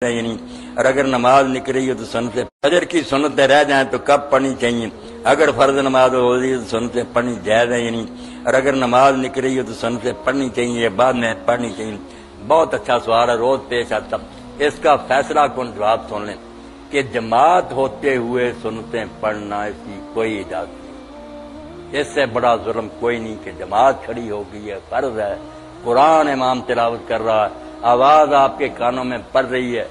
یعنی اور اگر نماز نکل رہی ہو تو سنتیں فجر کی سنتیں رہ جائیں تو کب پڑھنی چاہیے؟ اگر فرض نماز ہو رہی ہے تو سنتیں پڑھنی جائز ہے یعنی اور اگر نماز نکل رہی ہو تو سنتیں پڑھنی چاہیے یا بعد میں پڑھنی چاہیے؟ بہت اچھا سوال ہے، روز پیش آتا۔ اس کا فیصلہ کن جواب سن لیں کہ جماعت ہوتے ہوئے سنتیں پڑھنا اس کی کوئی اجازت نہیں۔ اس سے بڑا ظلم کوئی نہیں کہ جماعت کھڑی ہو گئی ہے، فرض ہے، قرآن امام تلاوت کر رہا ہے، آواز آپ کے کانوں میں پڑ رہی ہے،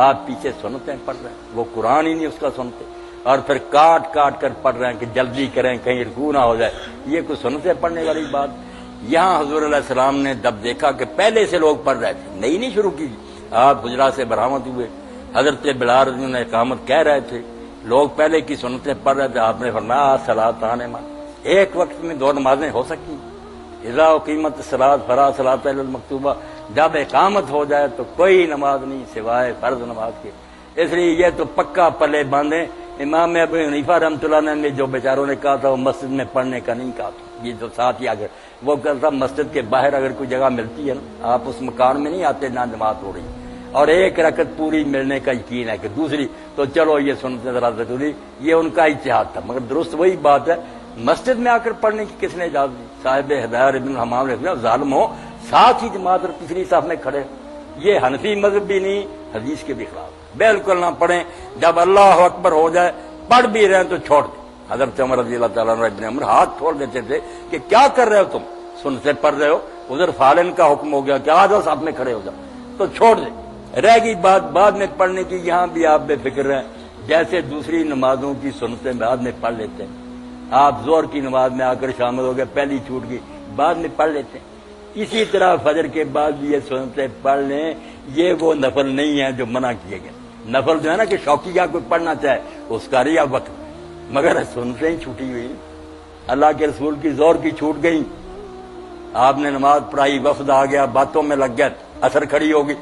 آپ پیچھے سنتیں پڑھ رہے ہیں، وہ قرآن ہی نہیں اس کا سنتے، اور پھر کاٹ کاٹ کر پڑھ رہے ہیں کہ جلدی کریں کہیں رکوع نہ ہو جائے۔ یہ کوئی سنتیں پڑھنے والی بات؟ یہاں حضور علیہ السلام نے جب دیکھا کہ پہلے سے لوگ پڑھ رہے تھے، نئی نہیں شروع کی، آپ حجرات سے برآمد ہوئے، حضرت بلال رضی اللہ عنہ اقامت کہہ رہے تھے، لوگ پہلے کی سنتیں پڑھ رہے تھے، آپ نے فرمایا صلاۃ ایک وقت میں 2 نمازیں ہو سکتی ہیں، اذا اقیمت الصلاۃ فلا صلاۃ الا المکتوبہ، جب اقامت ہو جائے تو کوئی نماز نہیں سوائے فرض نماز کے۔ اس لیے یہ تو پکا پلے باندھیں۔ امام ابو حنیفہ رحمۃ اللہ علیہ نے جو بیچاروں نے کہا تھا وہ مسجد میں پڑھنے کا نہیں کہا تھا، یہ جو ساتھ ہی اگر وہ کہتا تھا مسجد کے باہر اگر کوئی جگہ ملتی ہے نا، آپ اس مکان میں نہیں آتے نہ نماز ہو رہی اور ایک رکعت پوری ملنے کا یقین ہے کہ دوسری تو چلو یہ سنتے ذرا ضروری، یہ ان کا اجتہاد تھا، مگر درست وہی بات ہے مسجد میں آ کر پڑھنے کی کس نے اجازت دی؟ صاحب ہدایت ابن حمام نے کہا ظالم ہو ساتھ ہی جماعت اور تیسری صف میں کھڑے، یہ حنفی مذہب بھی نہیں، حدیث کے بھی خلاف، بالکل نہ پڑھیں۔ جب اللہ اکبر ہو جائے پڑھ بھی رہے ہیں تو چھوڑ دیں۔ حضرت عمر رضی اللہ تعالیٰ عنہ ابن عمر ہاتھ چھوڑ دیتے تھے کہ کیا کر رہے ہو تم، سنتے پڑھ رہے ہو، ادھر فالن کا حکم ہو گیا کہ آ جاؤ صف میں کھڑے ہو جاؤ، تو چھوڑ دیں۔ رہ گئی بات بعد میں پڑھنے کی، یہاں بھی آپ بے فکر رہیں، جیسے دوسری نمازوں کی سنتیں بعد میں پڑھ لیتے ہیں، آپ ظہر کی نماز میں آ کر شامل ہو گئے، پہلی چھوٹ گئی بعد میں پڑھ لیتے ہیں، اسی طرح فجر کے بعد بھی یہ سنتیں پڑھ لیں۔ یہ وہ نفل نہیں ہے جو منع کیے گئے، نفل جو ہے نا کہ شوقیہ کوئی پڑھنا چاہے اس کا ریا وقت، مگر سنتیں ہی چھوٹی ہوئی، اللہ کے رسول کی ظہر کی چھوٹ گئی، آپ نے نماز پڑھائی، وفد آ گیا، باتوں میں لگ گیا، اثر کھڑی ہوگی،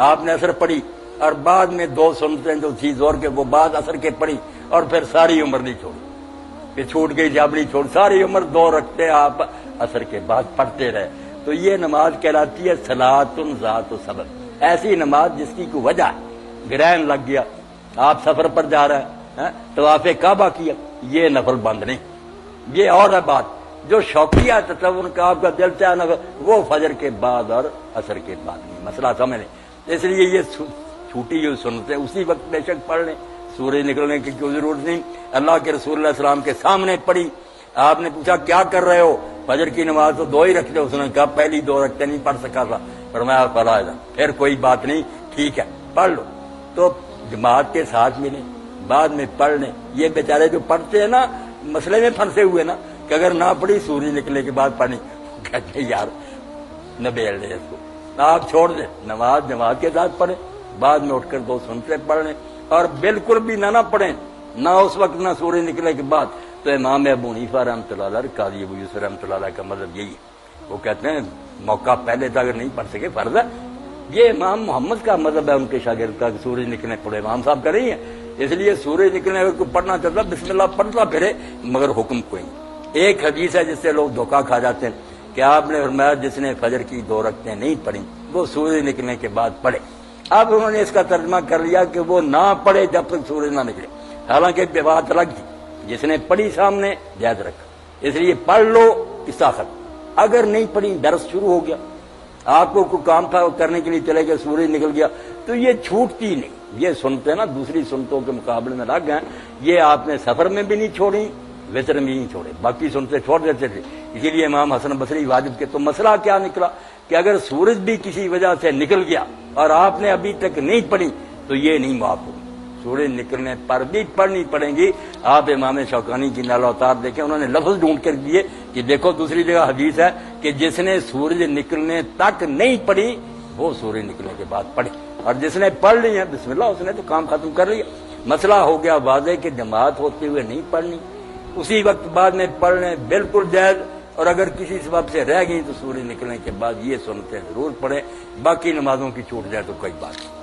آپ نے اثر پڑھی اور بعد میں 2 سنتیں جو تھی ظہر کے وہ بعد اثر کے پڑھی اور پھر ساری عمر نہیں چھوڑی، کہ چھوٹ گئی جب نہیں چھوڑ، ساری عمر 2 رکھتے آپ اثر کے بعد پڑھتے رہے، تو یہ نماز کہلاتی ہے صلاۃ ذات سبب، ایسی نماز جس کی کوئی وجہ ہے، گرہن لگ گیا، آپ سفر پر جا رہے ہیں، طواف کعبہ کیا، یہ نفل بند نہیں، یہ اور ہے بات جو شوقیہ تصور کا آپ کا دل چاہے نفل، وہ فجر کے بعد اور عصر کے بعد نہیں، مسئلہ سمجھ لیں۔ اس لیے یہ چھوٹی ہوئی سنتیں اسی وقت بے شک پڑھ لیں، سورج نکلنے کی کوئی ضرورت نہیں، اللہ کے رسول اللہ علیہ السلام کے سامنے پڑھی، آپ نے پوچھا کیا کر رہے ہو؟ فجر کی نماز تو 2 ہی رکھتے، اس نے کہا پہلی 2 رکھتے نہیں پڑھ سکا تھا، فرمایا پڑھا جا، پھر کوئی بات نہیں، ٹھیک ہے پڑھ لو، تو جماعت کے ساتھ ملیں، بعد میں پڑھ لیں۔ یہ بیچارے جو پڑھتے ہیں نا مسئلے میں پھنسے ہوئے نا کہ اگر نہ پڑھی سورج نکلنے کے بعد پڑھنی، کہتے ہیں یار نہ بیل دے اس کو، آپ چھوڑ دیں، نماز جماعت کے ساتھ پڑھیں، بعد میں اٹھ کر 2 سنتیں پڑھ لیں، اور بالکل بھی نہ پڑھیں، نہ اس وقت نہ سورج نکلنے کے بعد، تو امام ابو حنیفہ رحمۃ اللہ علیہ، قاضی ابو یوسف رحمۃ اللہ علیہ کا مذہب یہی ہے، وہ کہتے ہیں موقع پہلے تھا اگر نہیں پڑھ سکے فرض ہے، یہ امام محمد کا مذہب ہے ان کے شاگرد کا کہ سورج نکلنے پڑے، امام صاحب کا نہیں ہے، اس لیے سورج نکلنے اگر کوئی پڑھنا چاہتا بسم اللہ پڑھتا پھرے، مگر حکم کوئی نہیں۔ ایک حدیث ہے جس سے لوگ دھوکہ کھا جاتے ہیں کہ آپ نے فرمایا جس نے فجر کی 2 رکعتیں نہیں پڑھی وہ سورج نکلنے کے بعد پڑھے، اب انہوں نے اس کا ترجمہ کر لیا کہ وہ نہ پڑھے جب تک سورج نہ نکلے، حالانکہ بات الگ تھی، جس نے پڑھی سامنے جائز رکھا، اس لیے پڑھ لو قصہ ختم۔ اگر نہیں پڑھی درس شروع ہو گیا، آپ کو کوئی کام تھا کرنے کے لیے چلے گئے، سورج نکل گیا، تو یہ چھوٹتی نہیں، یہ سنتے نا دوسری سنتوں کے مقابلے میں لگ گئے، یہ آپ نے سفر میں بھی نہیں چھوڑی، وطر میں نہیں چھوڑے، باقی سنتے چھوڑ دیتے تھے۔ اسی لیے امام حسن بصری واجب کے تو مسئلہ کیا نکلا کہ اگر سورج بھی کسی وجہ سے نکل گیا اور آپ نے ابھی تک نہیں پڑھی تو یہ نہیں معاف ہوگی، سورج نکلنے پر بھی پڑھنی پڑیں گی۔ آپ امام شوکانی کی نال اوتار دیکھیں، انہوں نے لفظ ڈھونڈ کر دیے کہ دیکھو دوسری جگہ حدیث ہے کہ جس نے سورج نکلنے تک نہیں پڑھی وہ سورج نکلنے کے بعد پڑھے، اور جس نے پڑھ لی ہے بسم اللہ اس نے تو کام ختم کر لیا۔ مسئلہ ہو گیا واضح کہ جماعت ہوتے ہوئے نہیں پڑھنی، اسی وقت بعد میں پڑھ لیں، بالکل جائز، اور اگر کسی سبب سے رہ گئی تو سورج نکلنے کے بعد یہ سنتیں ضرور پڑھیں، باقی نمازوں کی چھوٹ جائے تو کوئی بات نہیں۔